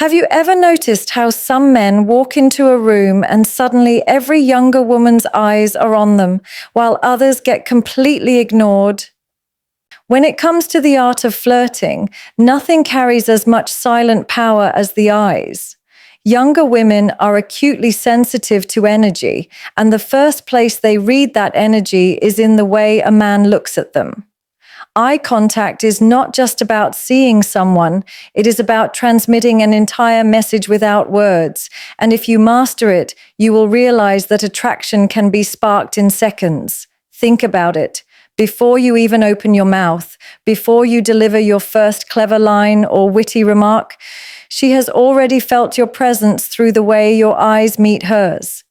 Have you ever noticed how some men walk into a room and suddenly every younger woman's eyes are on them, while others get completely ignored? When it comes to the art of flirting, nothing carries as much silent power as the eyes. Younger women are acutely sensitive to energy, and the first place they read that energy is in the way a man looks at them. Eye contact is not just about seeing someone, it is about transmitting an entire message without words. And if you master it, you will realize that attraction can be sparked in seconds. Think about it. Before you even open your mouth, before you deliver your first clever line or witty remark, she has already felt your presence through the way your eyes meet hers.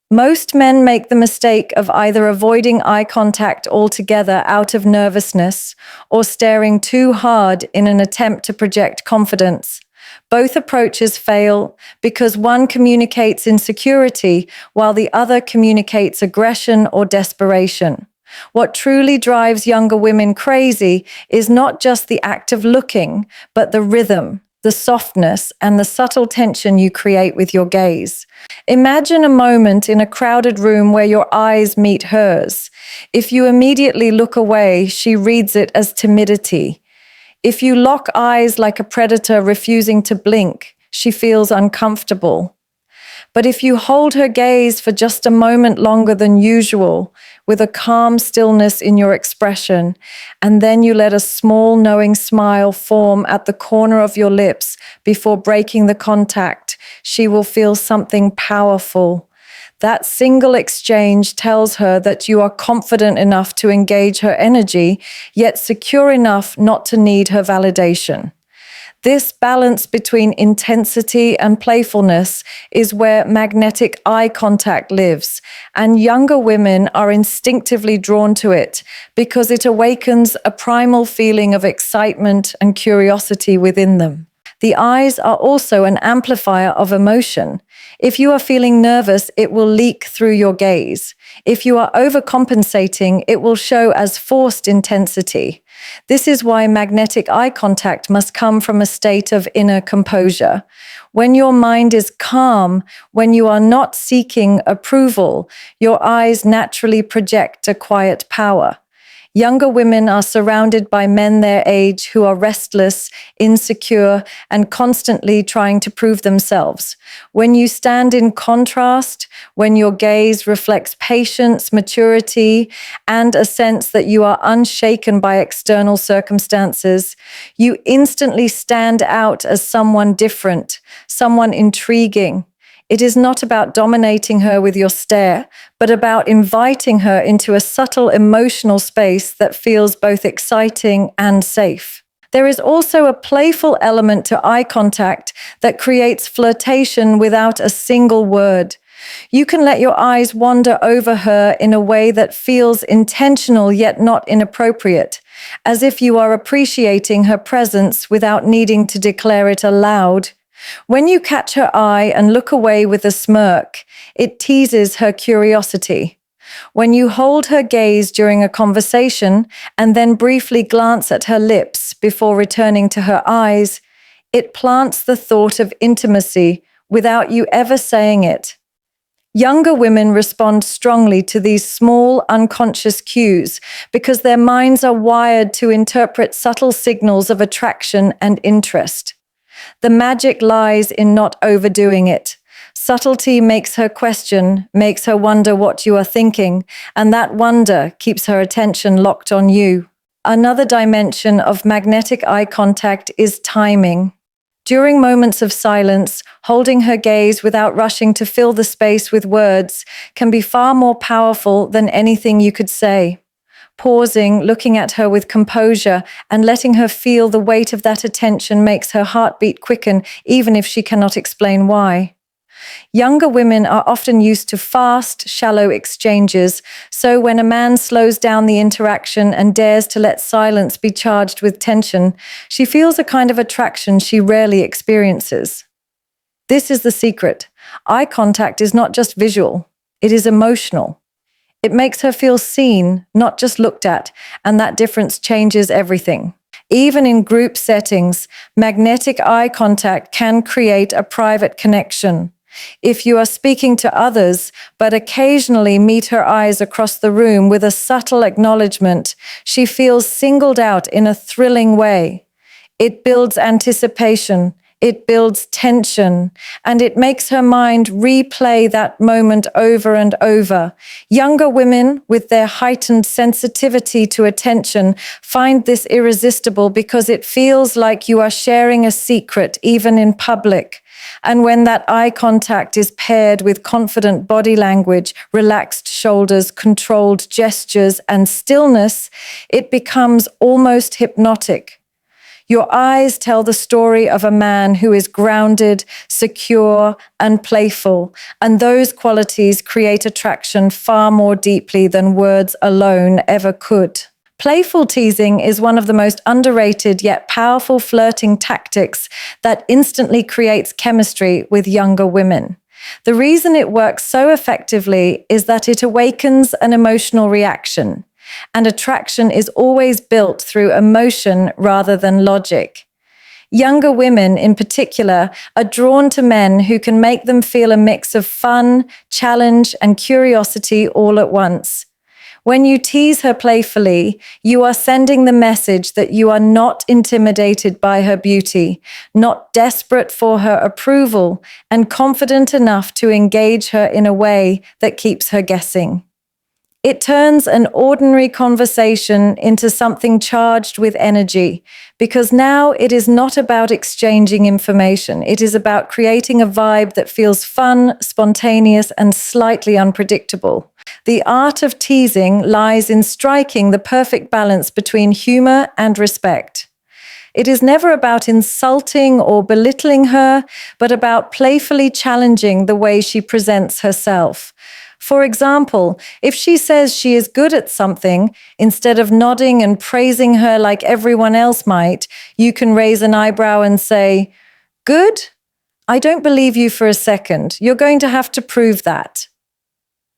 Most men make the mistake of either avoiding eye contact altogether out of nervousness or staring too hard in an attempt to project confidence. Both approaches fail because one communicates insecurity while the other communicates aggression or desperation. What truly drives younger women crazy is not just the act of looking, but the rhythm, the softness, and the subtle tension you create with your gaze. Imagine a moment in a crowded room where your eyes meet hers. If you immediately look away, she reads it as timidity. If you lock eyes like a predator refusing to blink, she feels uncomfortable. But if you hold her gaze for just a moment longer than usual, with a calm stillness in your expression, and then you let a small knowing smile form at the corner of your lips before breaking the contact, she will feel something powerful. That single exchange tells her that you are confident enough to engage her energy, yet secure enough not to need her validation. This balance between intensity and playfulness is where magnetic eye contact lives, and younger women are instinctively drawn to it because it awakens a primal feeling of excitement and curiosity within them. The eyes are also an amplifier of emotion. If you are feeling nervous, it will leak through your gaze. If you are overcompensating, it will show as forced intensity. This is why magnetic eye contact must come from a state of inner composure. When your mind is calm, when you are not seeking approval, your eyes naturally project a quiet power. Younger women are surrounded by men their age who are restless, insecure, and constantly trying to prove themselves. When you stand in contrast, when your gaze reflects patience, maturity, and a sense that you are unshaken by external circumstances, you instantly stand out as someone different, someone intriguing. It is not about dominating her with your stare, but about inviting her into a subtle emotional space that feels both exciting and safe. There is also a playful element to eye contact that creates flirtation without a single word. You can let your eyes wander over her in a way that feels intentional yet not inappropriate, as if you are appreciating her presence without needing to declare it aloud. When you catch her eye and look away with a smirk, it teases her curiosity. When you hold her gaze during a conversation and then briefly glance at her lips before returning to her eyes, it plants the thought of intimacy without you ever saying it. Younger women respond strongly to these small, unconscious cues because their minds are wired to interpret subtle signals of attraction and interest. The magic lies in not overdoing it. Subtlety makes her question, makes her wonder what you are thinking, and that wonder keeps her attention locked on you. Another dimension of magnetic eye contact is timing. During moments of silence, holding her gaze without rushing to fill the space with words can be far more powerful than anything you could say. Pausing, looking at her with composure, and letting her feel the weight of that attention makes her heartbeat quicken, even if she cannot explain why. Younger women are often used to fast, shallow exchanges, so when a man slows down the interaction and dares to let silence be charged with tension, she feels a kind of attraction she rarely experiences. This is the secret. Eye contact is not just visual, it is emotional. It makes her feel seen, not just looked at, and that difference changes everything. Even in group settings, magnetic eye contact can create a private connection. If you are speaking to others, but occasionally meet her eyes across the room with a subtle acknowledgement, she feels singled out in a thrilling way. It builds anticipation, it builds tension, and it makes her mind replay that moment over and over. Younger women, with their heightened sensitivity to attention, find this irresistible because it feels like you are sharing a secret, even in public. And when that eye contact is paired with confident body language, relaxed shoulders, controlled gestures, and stillness, it becomes almost hypnotic. Your eyes tell the story of a man who is grounded, secure, and playful, and those qualities create attraction far more deeply than words alone ever could. Playful teasing is one of the most underrated yet powerful flirting tactics that instantly creates chemistry with younger women. The reason it works so effectively is that it awakens an emotional reaction. And attraction is always built through emotion rather than logic. Younger women, in particular, are drawn to men who can make them feel a mix of fun, challenge, and curiosity all at once. When you tease her playfully, you are sending the message that you are not intimidated by her beauty, not desperate for her approval, and confident enough to engage her in a way that keeps her guessing. It turns an ordinary conversation into something charged with energy, because now it is not about exchanging information. It is about creating a vibe that feels fun, spontaneous, and slightly unpredictable. The art of teasing lies in striking the perfect balance between humor and respect. It is never about insulting or belittling her, but about playfully challenging the way she presents herself. For example, if she says she is good at something, instead of nodding and praising her like everyone else might, you can raise an eyebrow and say, "Good? I don't believe you for a second. You're going to have to prove that."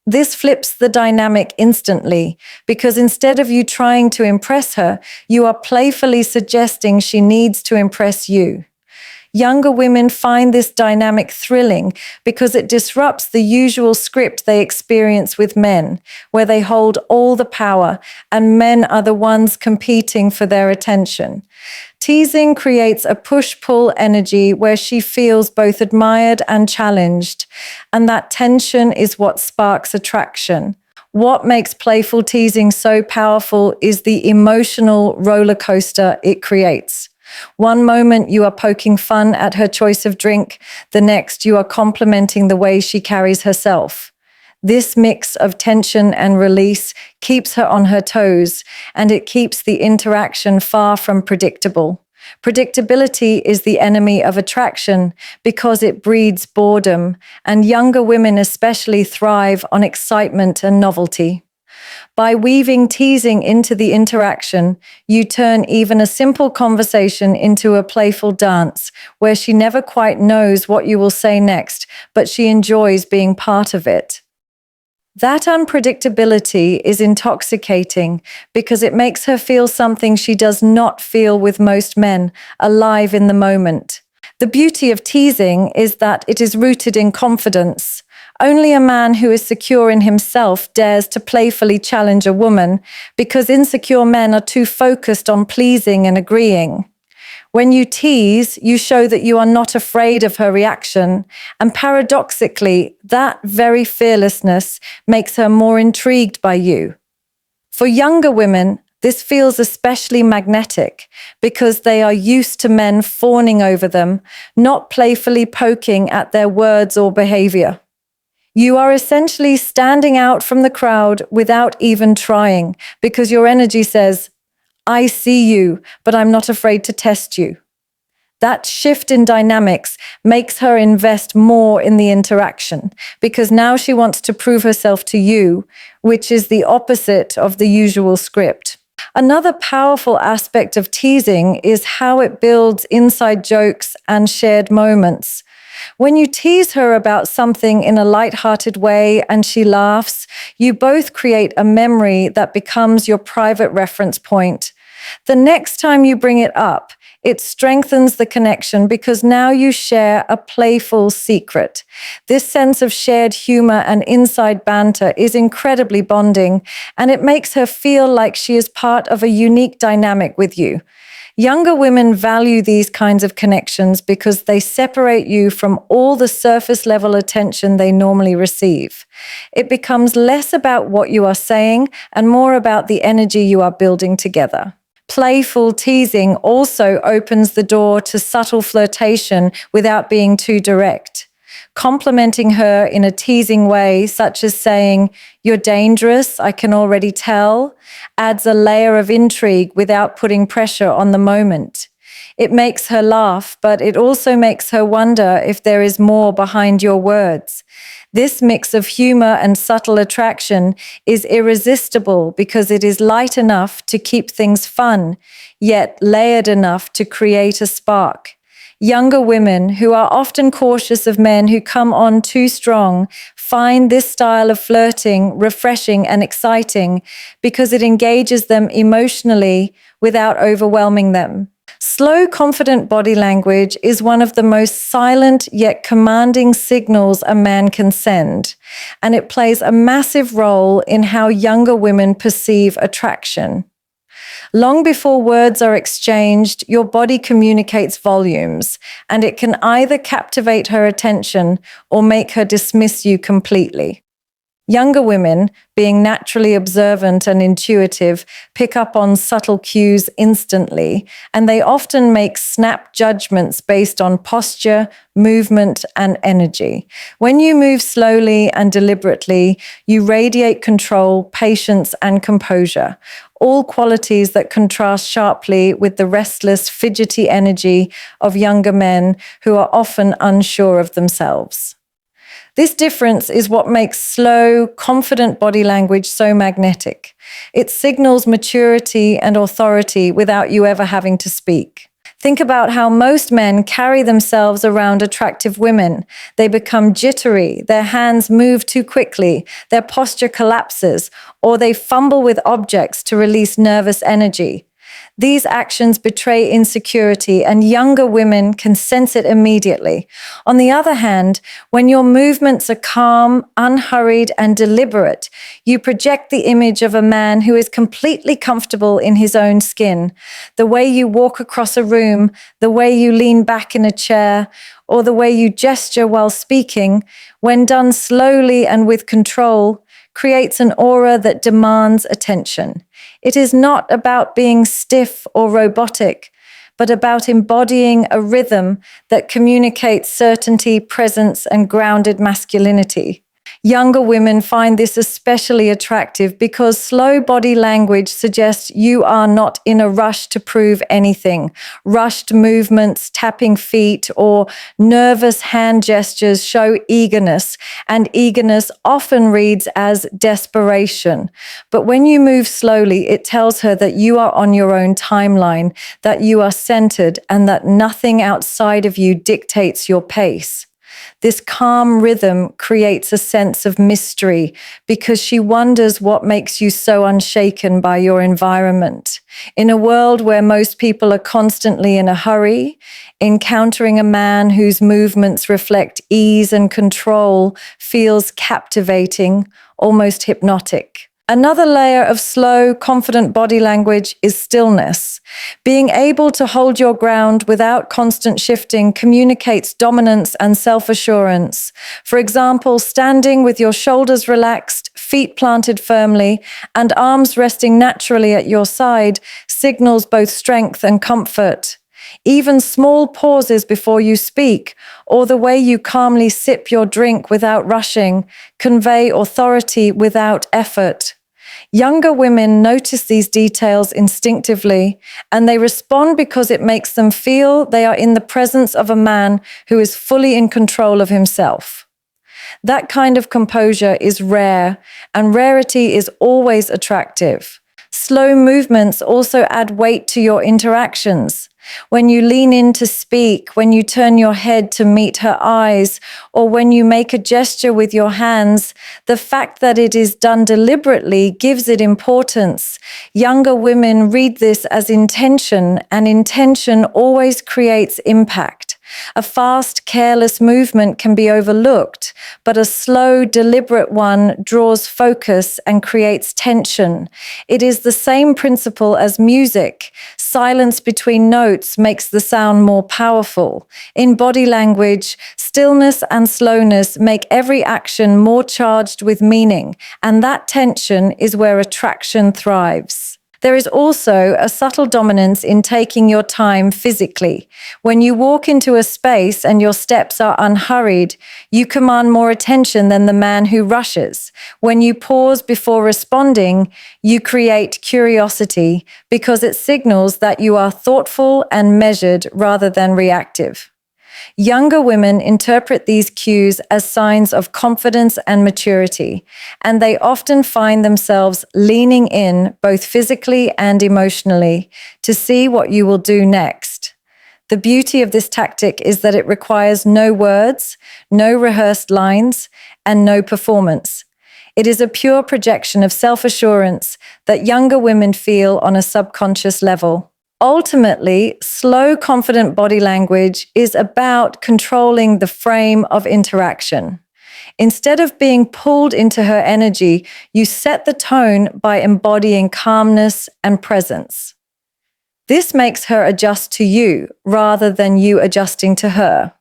This flips the dynamic instantly, because instead of you trying to impress her, you are playfully suggesting she needs to impress you. Younger women find this dynamic thrilling because it disrupts the usual script they experience with men, where they hold all the power and men are the ones competing for their attention. Teasing creates a push-pull energy where she feels both admired and challenged, and that tension is what sparks attraction. What makes playful teasing so powerful is the emotional roller coaster it creates. One moment you are poking fun at her choice of drink, the next you are complimenting the way she carries herself. This mix of tension and release keeps her on her toes, and it keeps the interaction far from predictable. Predictability is the enemy of attraction because it breeds boredom, and younger women especially thrive on excitement and novelty. By weaving teasing into the interaction, you turn even a simple conversation into a playful dance where she never quite knows what you will say next, but she enjoys being part of it. That unpredictability is intoxicating because it makes her feel something she does not feel with most men, alive in the moment. The beauty of teasing is that it is rooted in confidence. Only a man who is secure in himself dares to playfully challenge a woman because insecure men are too focused on pleasing and agreeing. When you tease, you show that you are not afraid of her reaction, and paradoxically, that very fearlessness makes her more intrigued by you. For younger women, this feels especially magnetic because they are used to men fawning over them, not playfully poking at their words or behavior. You are essentially standing out from the crowd without even trying because your energy says, "I see you, but I'm not afraid to test you." That shift in dynamics makes her invest more in the interaction because now she wants to prove herself to you, which is the opposite of the usual script. Another powerful aspect of teasing is how it builds inside jokes and shared moments. When you tease her about something in a light-hearted way and she laughs, you both create a memory that becomes your private reference point. The next time you bring it up, it strengthens the connection because now you share a playful secret. This sense of shared humor and inside banter is incredibly bonding, and it makes her feel like she is part of a unique dynamic with you. Younger women value these kinds of connections because they separate you from all the surface level attention they normally receive. It becomes less about what you are saying and more about the energy you are building together. Playful teasing also opens the door to subtle flirtation without being too direct. Complimenting her in a teasing way, such as saying, "You're dangerous, I can already tell," adds a layer of intrigue without putting pressure on the moment. It makes her laugh, but it also makes her wonder if there is more behind your words. This mix of humor and subtle attraction is irresistible because it is light enough to keep things fun, yet layered enough to create a spark. Younger women, who are often cautious of men who come on too strong, find this style of flirting refreshing and exciting because it engages them emotionally without overwhelming them. Slow, confident body language is one of the most silent yet commanding signals a man can send, and it plays a massive role in how younger women perceive attraction. Long before words are exchanged, your body communicates volumes, and it can either captivate her attention or make her dismiss you completely. Younger women, being naturally observant and intuitive, pick up on subtle cues instantly, and they often make snap judgments based on posture, movement, and energy. When you move slowly and deliberately, you radiate control, patience, and composure, all qualities that contrast sharply with the restless, fidgety energy of younger men who are often unsure of themselves. This difference is what makes slow, confident body language so magnetic. It signals maturity and authority without you ever having to speak. Think about how most men carry themselves around attractive women. They become jittery, their hands move too quickly, their posture collapses, or they fumble with objects to release nervous energy. These actions betray insecurity, and younger women can sense it immediately. On the other hand, when your movements are calm, unhurried, and deliberate, you project the image of a man who is completely comfortable in his own skin. The way you walk across a room, the way you lean back in a chair, or the way you gesture while speaking, when done slowly and with control, creates an aura that demands attention. It is not about being stiff or robotic, but about embodying a rhythm that communicates certainty, presence, and grounded masculinity. Younger women find this especially attractive because slow body language suggests you are not in a rush to prove anything. Rushed movements, tapping feet, or nervous hand gestures show eagerness, and eagerness often reads as desperation. But when you move slowly, it tells her that you are on your own timeline, that you are centered, and that nothing outside of you dictates your pace. This calm rhythm creates a sense of mystery because she wonders what makes you so unshaken by your environment. In a world where most people are constantly in a hurry, encountering a man whose movements reflect ease and control feels captivating, almost hypnotic. Another layer of slow, confident body language is stillness. Being able to hold your ground without constant shifting communicates dominance and self-assurance. For example, standing with your shoulders relaxed, feet planted firmly, and arms resting naturally at your side signals both strength and comfort. Even small pauses before you speak, or the way you calmly sip your drink without rushing, convey authority without effort. Younger women notice these details instinctively, and they respond because it makes them feel they are in the presence of a man who is fully in control of himself. That kind of composure is rare, and rarity is always attractive. Slow movements also add weight to your interactions. When you lean in to speak, when you turn your head to meet her eyes, or when you make a gesture with your hands, the fact that it is done deliberately gives it importance. Younger women read this as intention, and intention always creates impact. A fast, careless movement can be overlooked, but a slow, deliberate one draws focus and creates tension. It is the same principle as music. Silence between notes makes the sound more powerful. In body language, stillness and slowness make every action more charged with meaning, and that tension is where attraction thrives. There is also a subtle dominance in taking your time physically. When you walk into a space and your steps are unhurried, you command more attention than the man who rushes. When you pause before responding, you create curiosity because it signals that you are thoughtful and measured rather than reactive. Younger women interpret these cues as signs of confidence and maturity, and they often find themselves leaning in both physically and emotionally to see what you will do next. The beauty of this tactic is that it requires no words, no rehearsed lines, and no performance. It is a pure projection of self-assurance that younger women feel on a subconscious level. Ultimately, slow, confident body language is about controlling the frame of interaction. Instead of being pulled into her energy, you set the tone by embodying calmness and presence. This makes her adjust to you rather than you adjusting to her.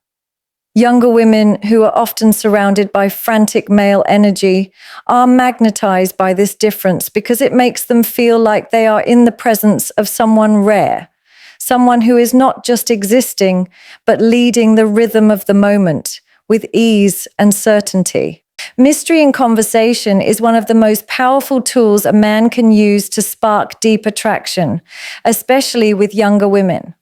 Younger women who are often surrounded by frantic male energy are magnetized by this difference because it makes them feel like they are in the presence of someone rare, someone who is not just existing, but leading the rhythm of the moment with ease and certainty. Mystery in conversation is one of the most powerful tools a man can use to spark deep attraction, especially with younger women.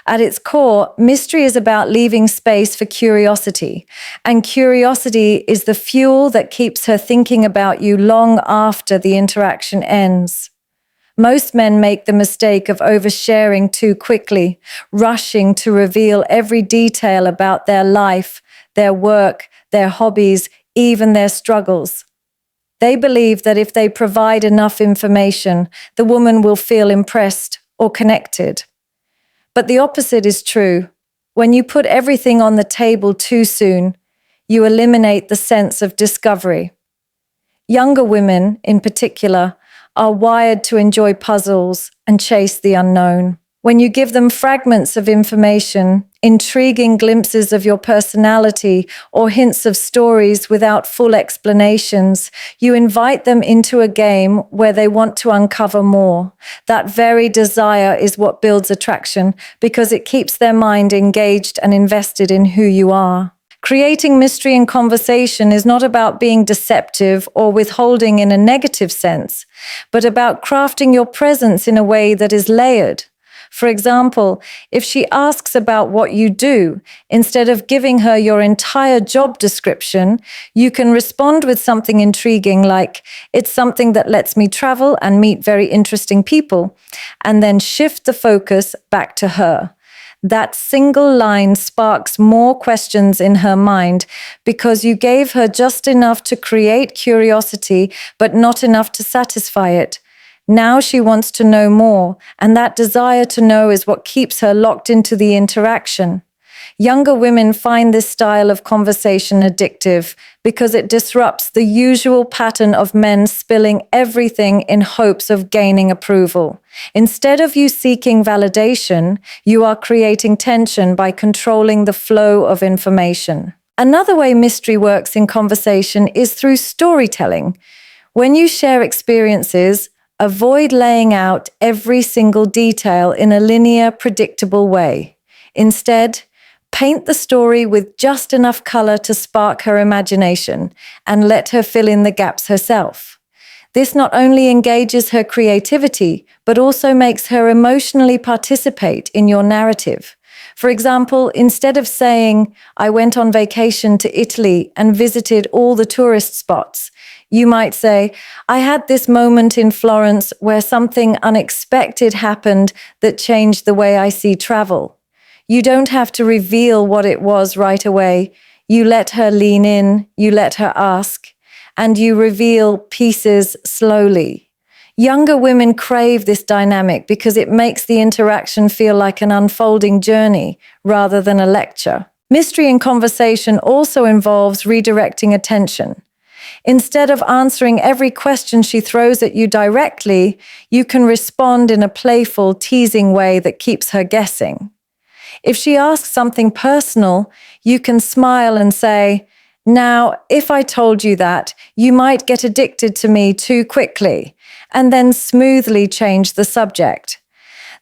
At its core, mystery is about leaving space for curiosity, and curiosity is the fuel that keeps her thinking about you long after the interaction ends. Most men make the mistake of oversharing too quickly, rushing to reveal every detail about their life, their work, their hobbies, even their struggles. They believe that if they provide enough information, the woman will feel impressed or connected. But the opposite is true. When you put everything on the table too soon, you eliminate the sense of discovery. Younger women, in particular, are wired to enjoy puzzles and chase the unknown. When you give them fragments of information, intriguing glimpses of your personality, or hints of stories without full explanations, you invite them into a game where they want to uncover more. That very desire is what builds attraction because it keeps their mind engaged and invested in who you are. Creating mystery in conversation is not about being deceptive or withholding in a negative sense, but about crafting your presence in a way that is layered. For example, if she asks about what you do, instead of giving her your entire job description, you can respond with something intriguing like, "It's something that lets me travel and meet very interesting people," and then shift the focus back to her. That single line sparks more questions in her mind because you gave her just enough to create curiosity, but not enough to satisfy it. Now she wants to know more, and that desire to know is what keeps her locked into the interaction. Younger women find this style of conversation addictive because it disrupts the usual pattern of men spilling everything in hopes of gaining approval. Instead of you seeking validation, you are creating tension by controlling the flow of information. Another way mystery works in conversation is through storytelling. When you share experiences, avoid laying out every single detail in a linear, predictable way. Instead, paint the story with just enough color to spark her imagination and let her fill in the gaps herself. This not only engages her creativity, but also makes her emotionally participate in your narrative. For example, instead of saying, "I went on vacation to Italy and visited all the tourist spots," You might say, I had this moment in Florence where something unexpected happened that changed the way I see travel. You don't have to reveal what it was right away. You let her lean in, you let her ask, and you reveal pieces slowly. Younger women crave this dynamic because it makes the interaction feel like an unfolding journey rather than a lecture. Mystery in conversation also involves redirecting attention. Instead of answering every question she throws at you directly, you can respond in a playful, teasing way that keeps her guessing. If she asks something personal, you can smile and say, "Now, if I told you that, you might get addicted to me too quickly," and then smoothly change the subject.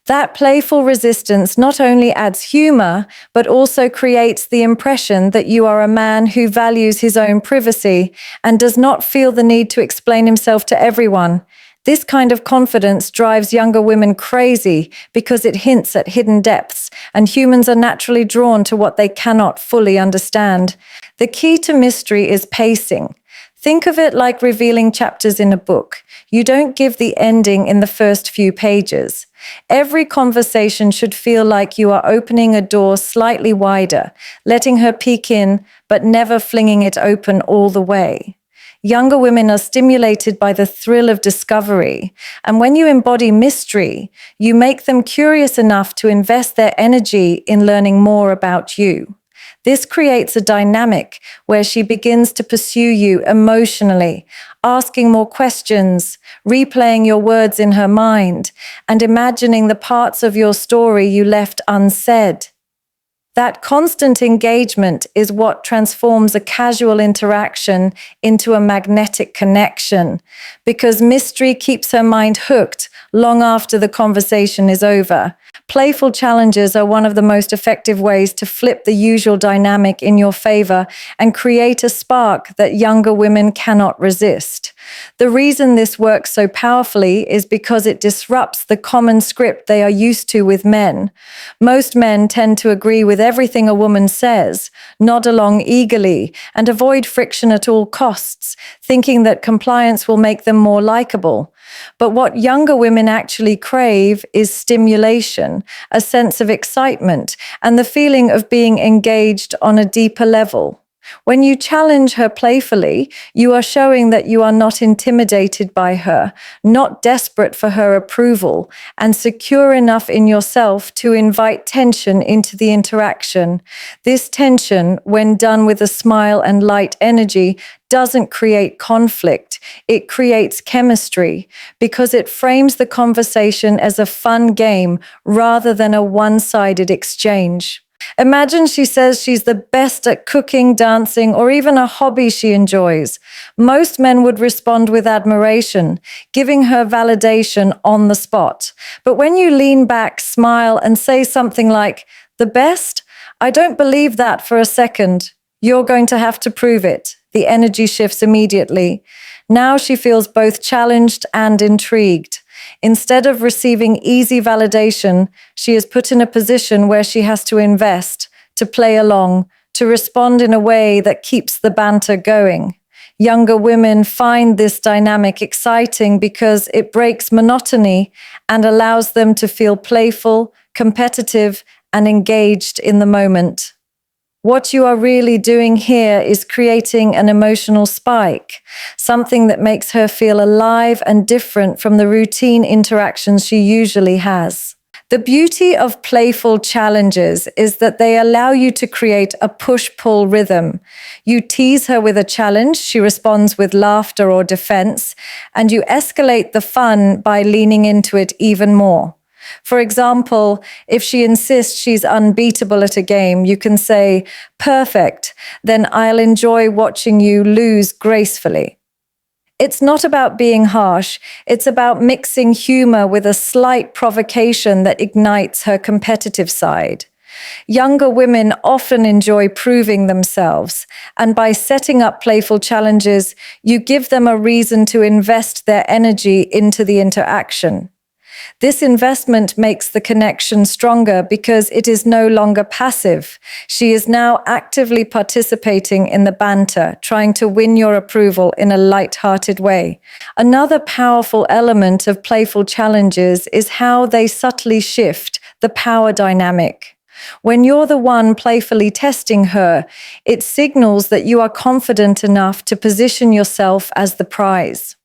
That playful resistance not only adds humor, but also creates the impression that you are a man who values his own privacy and does not feel the need to explain himself to everyone. This kind of confidence drives younger women crazy because it hints at hidden depths, and humans are naturally drawn to what they cannot fully understand. The key to mystery is pacing. Think of it like revealing chapters in a book. You don't give the ending in the first few pages. Every conversation should feel like you are opening a door slightly wider, letting her peek in, but never flinging it open all the way. Younger women are stimulated by the thrill of discovery, and when you embody mystery, you make them curious enough to invest their energy in learning more about you. This creates a dynamic where she begins to pursue you emotionally, asking more questions, replaying your words in her mind, and imagining the parts of your story you left unsaid. That constant engagement is what transforms a casual interaction into a magnetic connection, because mystery keeps her mind hooked long after the conversation is over. Playful challenges are one of the most effective ways to flip the usual dynamic in your favor and create a spark that younger women cannot resist. The reason this works so powerfully is because it disrupts the common script they are used to with men. Most men tend to agree with everything a woman says, nod along eagerly, and avoid friction at all costs, thinking that compliance will make them more likable. But what younger women actually crave is stimulation, a sense of excitement, and the feeling of being engaged on a deeper level. When you challenge her playfully, you are showing that you are not intimidated by her, not desperate for her approval, and secure enough in yourself to invite tension into the interaction. This tension, when done with a smile and light energy, doesn't create conflict. It creates chemistry because it frames the conversation as a fun game rather than a one-sided exchange. Imagine she says she's the best at cooking, dancing, or even a hobby she enjoys. Most men would respond with admiration, giving her validation on the spot. But when you lean back, smile, and say something like, "The best? I don't believe that for a second. You're going to have to prove it," the energy shifts immediately. Now she feels both challenged and intrigued. Instead of receiving easy validation, she is put in a position where she has to invest, to play along, to respond in a way that keeps the banter going. Younger women find this dynamic exciting because it breaks monotony and allows them to feel playful, competitive, and engaged in the moment. What you are really doing here is creating an emotional spike, something that makes her feel alive and different from the routine interactions she usually has. The beauty of playful challenges is that they allow you to create a push-pull rhythm. You tease her with a challenge, she responds with laughter or defense, and you escalate the fun by leaning into it even more. For example, if she insists she's unbeatable at a game, you can say, "Perfect, then I'll enjoy watching you lose gracefully." It's not about being harsh, it's about mixing humor with a slight provocation that ignites her competitive side. Younger women often enjoy proving themselves, and by setting up playful challenges, you give them a reason to invest their energy into the interaction. This investment makes the connection stronger because it is no longer passive. She is now actively participating in the banter, trying to win your approval in a light-hearted way. Another powerful element of playful challenges is how they subtly shift the power dynamic. When you're the one playfully testing her, it signals that you are confident enough to position yourself as the prize.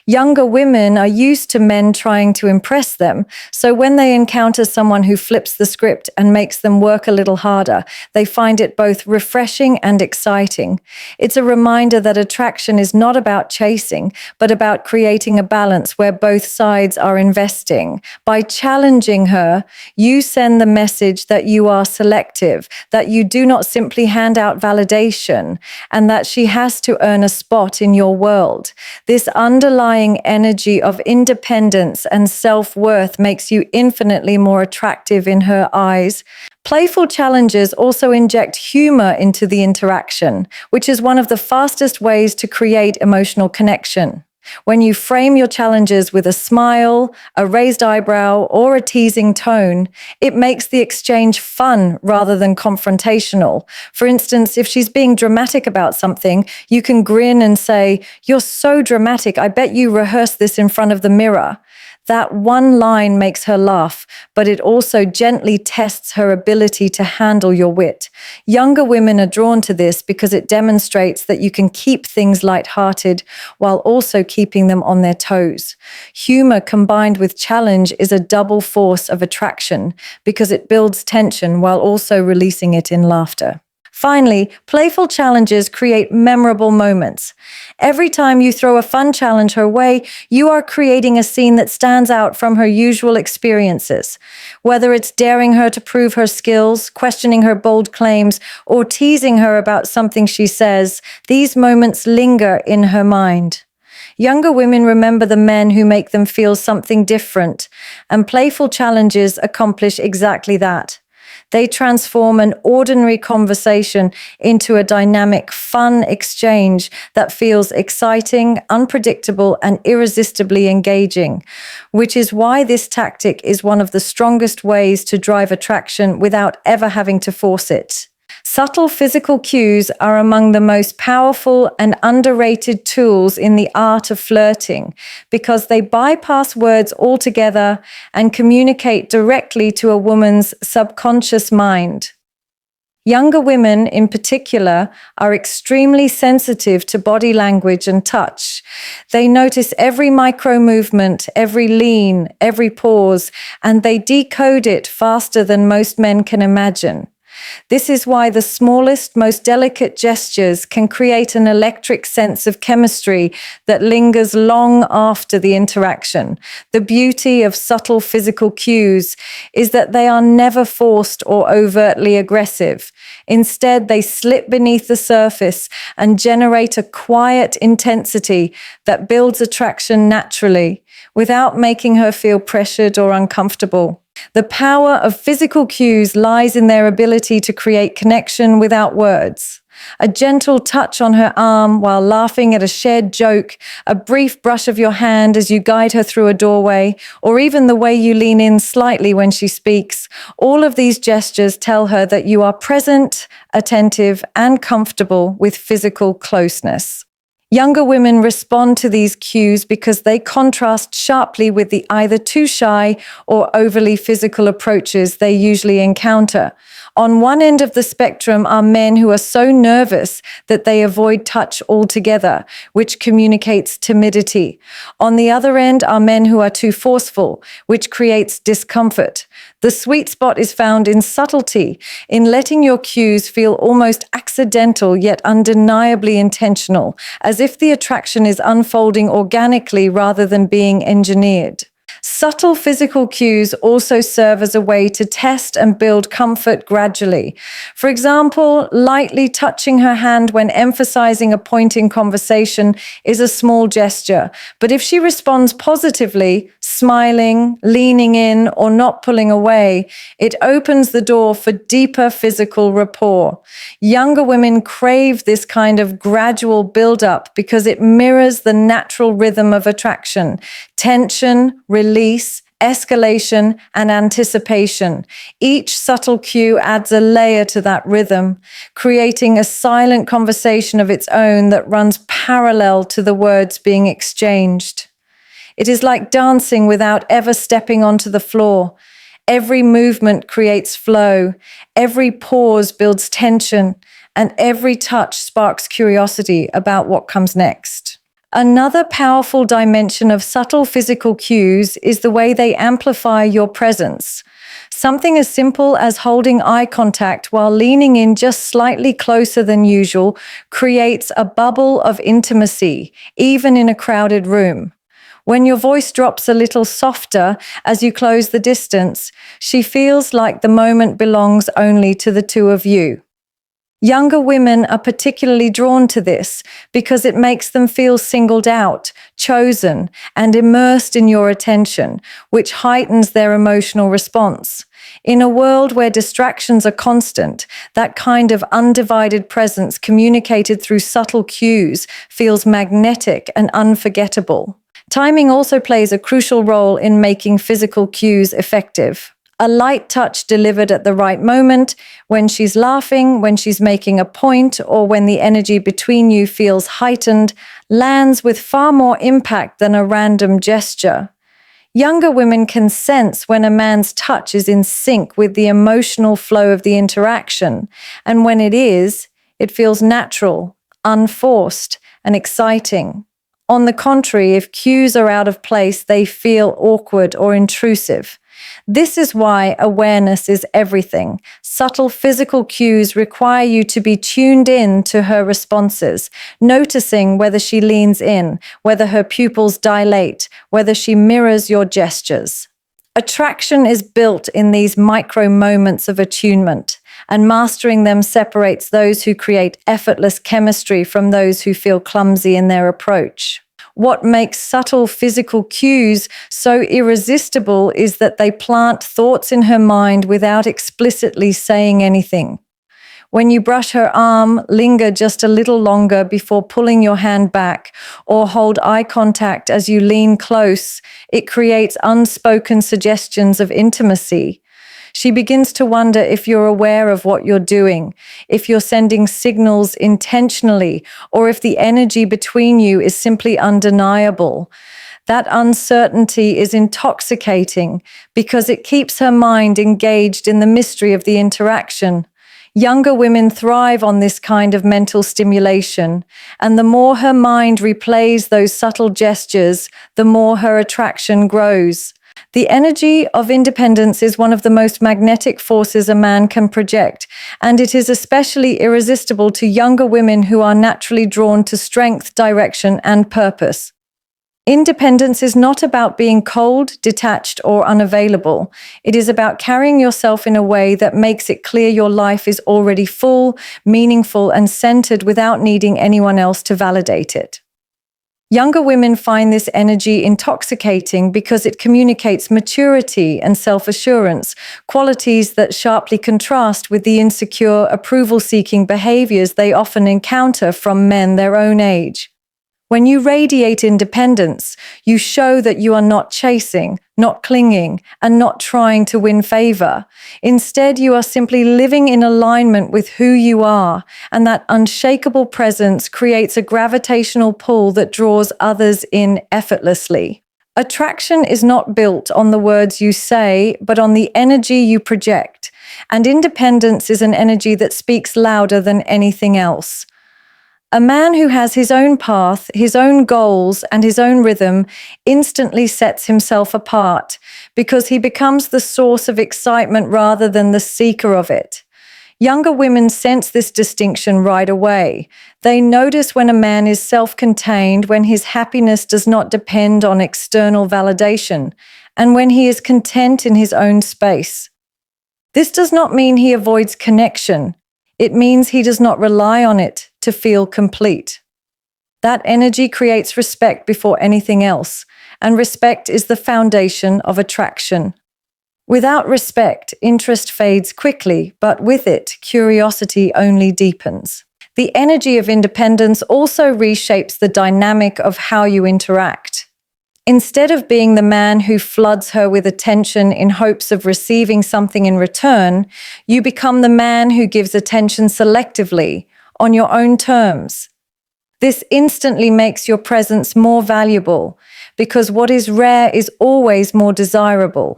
Younger women are used to men trying to impress them, so when they encounter someone who flips the script and makes them work a little harder, they find it both refreshing and exciting. It's a reminder that attraction is not about chasing, but about creating a balance where both sides are investing. By challenging her, you send the message that you are selective, that you do not simply hand out validation, and that she has to earn a spot in your world. This underlying energy of independence and self-worth makes you infinitely more attractive in her eyes. Playful challenges also inject humor into the interaction, which is one of the fastest ways to create emotional connection. When you frame your challenges with a smile, a raised eyebrow, or a teasing tone, it makes the exchange fun rather than confrontational. For instance, if she's being dramatic about something, you can grin and say, "You're so dramatic, I bet you rehearsed this in front of the mirror." That one line makes her laugh, but it also gently tests her ability to handle your wit. Younger women are drawn to this because it demonstrates that you can keep things lighthearted while also keeping them on their toes. Humor combined with challenge is a double force of attraction because it builds tension while also releasing it in laughter. Finally, playful challenges create memorable moments. Every time you throw a fun challenge her way, you are creating a scene that stands out from her usual experiences. Whether it's daring her to prove her skills, questioning her bold claims, or teasing her about something she says, these moments linger in her mind. Younger women remember the men who make them feel something different, and playful challenges accomplish exactly that. They transform an ordinary conversation into a dynamic, fun exchange that feels exciting, unpredictable, and irresistibly engaging, which is why this tactic is one of the strongest ways to drive attraction without ever having to force it. Subtle physical cues are among the most powerful and underrated tools in the art of flirting because they bypass words altogether and communicate directly to a woman's subconscious mind. Younger women, in particular, are extremely sensitive to body language and touch. They notice every micro movement, every lean, every pause, and they decode it faster than most men can imagine. This is why the smallest, most delicate gestures can create an electric sense of chemistry that lingers long after the interaction. The beauty of subtle physical cues is that they are never forced or overtly aggressive. Instead, they slip beneath the surface and generate a quiet intensity that builds attraction naturally, without making her feel pressured or uncomfortable. The power of physical cues lies in their ability to create connection without words. A gentle touch on her arm while laughing at a shared joke, a brief brush of your hand as you guide her through a doorway, or even the way you lean in slightly when she speaks, all of these gestures tell her that you are present, attentive, and comfortable with physical closeness. Younger women respond to these cues because they contrast sharply with the either too shy or overly physical approaches they usually encounter. On one end of the spectrum are men who are so nervous that they avoid touch altogether, which communicates timidity. On the other end are men who are too forceful, which creates discomfort. The sweet spot is found in subtlety, in letting your cues feel almost accidental yet undeniably intentional, as if the attraction is unfolding organically rather than being engineered. Subtle physical cues also serve as a way to test and build comfort gradually. For example, lightly touching her hand when emphasizing a point in conversation is a small gesture, but if she responds positively, smiling, leaning in, or not pulling away, it opens the door for deeper physical rapport. Younger women crave this kind of gradual build-up because it mirrors the natural rhythm of attraction: tension, release, escalation, and anticipation. Each subtle cue adds a layer to that rhythm, creating a silent conversation of its own that runs parallel to the words being exchanged. It is like dancing without ever stepping onto the floor. Every movement creates flow, every pause builds tension, and every touch sparks curiosity about what comes next. Another powerful dimension of subtle physical cues is the way they amplify your presence. Something as simple as holding eye contact while leaning in just slightly closer than usual creates a bubble of intimacy, even in a crowded room. When your voice drops a little softer as you close the distance, she feels like the moment belongs only to the two of you. Younger women are particularly drawn to this because it makes them feel singled out, chosen, and immersed in your attention, which heightens their emotional response. In a world where distractions are constant, that kind of undivided presence communicated through subtle cues feels magnetic and unforgettable. Timing also plays a crucial role in making physical cues effective. A light touch delivered at the right moment, when she's laughing, when she's making a point, or when the energy between you feels heightened, lands with far more impact than a random gesture. Younger women can sense when a man's touch is in sync with the emotional flow of the interaction, and when it is, it feels natural, unforced, and exciting. On the contrary, if cues are out of place, they feel awkward or intrusive. This is why awareness is everything. Subtle physical cues require you to be tuned in to her responses, noticing whether she leans in, whether her pupils dilate, whether she mirrors your gestures. Attraction is built in these micro moments of attunement, and mastering them separates those who create effortless chemistry from those who feel clumsy in their approach. What makes subtle physical cues so irresistible is that they plant thoughts in her mind without explicitly saying anything. When you brush her arm, linger just a little longer before pulling your hand back, or hold eye contact as you lean close, it creates unspoken suggestions of intimacy. She begins to wonder if you're aware of what you're doing, if you're sending signals intentionally, or if the energy between you is simply undeniable. That uncertainty is intoxicating because it keeps her mind engaged in the mystery of the interaction. Younger women thrive on this kind of mental stimulation, and the more her mind replays those subtle gestures, the more her attraction grows. The energy of independence is one of the most magnetic forces a man can project, and it is especially irresistible to younger women who are naturally drawn to strength, direction, and purpose. Independence is not about being cold, detached, or unavailable. It is about carrying yourself in a way that makes it clear your life is already full, meaningful, and centered without needing anyone else to validate it. Younger women find this energy intoxicating because it communicates maturity and self-assurance, qualities that sharply contrast with the insecure, approval-seeking behaviors they often encounter from men their own age. When you radiate independence, you show that you are not chasing, not clinging, and not trying to win favor. Instead, you are simply living in alignment with who you are, and that unshakable presence creates a gravitational pull that draws others in effortlessly. Attraction is not built on the words you say, but on the energy you project, and independence is an energy that speaks louder than anything else. A man who has his own path, his own goals, and his own rhythm instantly sets himself apart because he becomes the source of excitement rather than the seeker of it. Younger women sense this distinction right away. They notice when a man is self-contained, when his happiness does not depend on external validation, and when he is content in his own space. This does not mean he avoids connection. It means he does not rely on it to feel complete. That energy creates respect before anything else, and respect is the foundation of attraction. Without respect, interest fades quickly, but with it, curiosity only deepens. The energy of independence also reshapes the dynamic of how you interact. Instead of being the man who floods her with attention in hopes of receiving something in return, you become the man who gives attention selectively, on your own terms. This instantly makes your presence more valuable, because what is rare is always more desirable.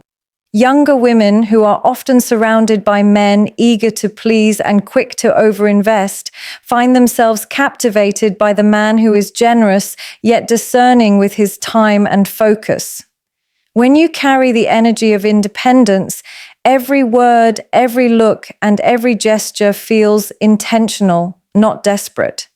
Younger women who are often surrounded by men eager to please and quick to overinvest find themselves captivated by the man who is generous yet discerning with his time and focus. When you carry the energy of independence, every word, every look, and every gesture feels intentional, not desperate.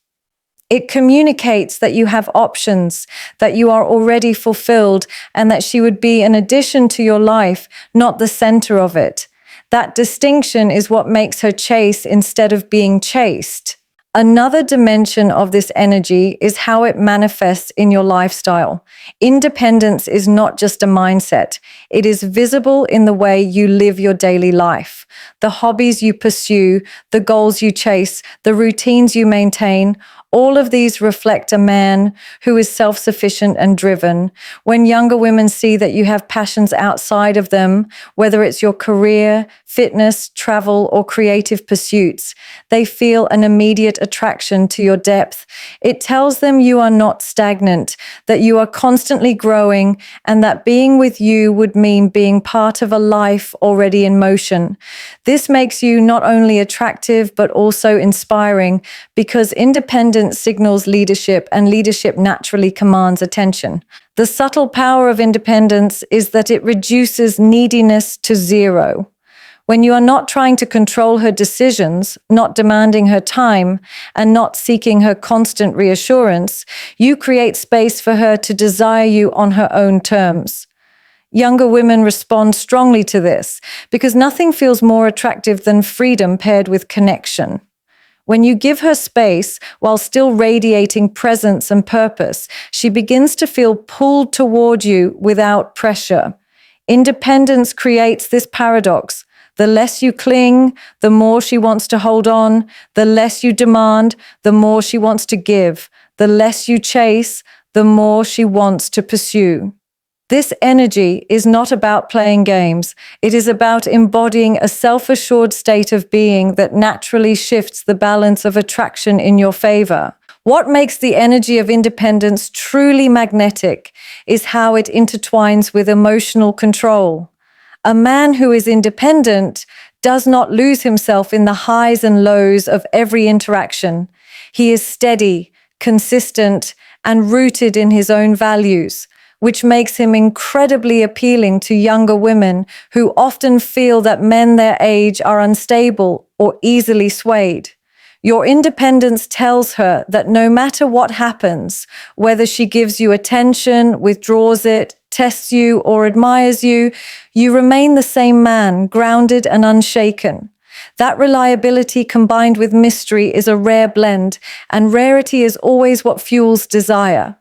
It communicates that you have options, that you are already fulfilled, and that she would be an addition to your life, not the center of it. That distinction is what makes her chase instead of being chased. Another dimension of this energy is how it manifests in your lifestyle. Independence is not just a mindset. It is visible in the way you live your daily life. The hobbies you pursue, the goals you chase, the routines you maintain, all of these reflect a man who is self-sufficient and driven. When younger women see that you have passions outside of them, whether it's your career, fitness, travel, or creative pursuits, they feel an immediate attraction to your depth. It tells them you are not stagnant, that you are constantly growing, and that being with you would mean being part of a life already in motion. This makes you not only attractive, but also inspiring, because independence signals leadership, and leadership naturally commands attention. The subtle power of independence is that it reduces neediness to zero. When you are not trying to control her decisions, not demanding her time, and not seeking her constant reassurance, you create space for her to desire you on her own terms. Younger women respond strongly to this because nothing feels more attractive than freedom paired with connection. When you give her space while still radiating presence and purpose, she begins to feel pulled toward you without pressure. Independence creates this paradox. The less you cling, the more she wants to hold on. The less you demand, the more she wants to give. The less you chase, the more she wants to pursue. This energy is not about playing games. It is about embodying a self-assured state of being that naturally shifts the balance of attraction in your favor. What makes the energy of independence truly magnetic is how it intertwines with emotional control. A man who is independent does not lose himself in the highs and lows of every interaction. He is steady, consistent, and rooted in his own values, which makes him incredibly appealing to younger women who often feel that men their age are unstable or easily swayed. Your independence tells her that no matter what happens, whether she gives you attention, withdraws it, tests you, or admires you, you remain the same man, grounded and unshaken. That reliability combined with mystery is a rare blend, and rarity is always what fuels desire.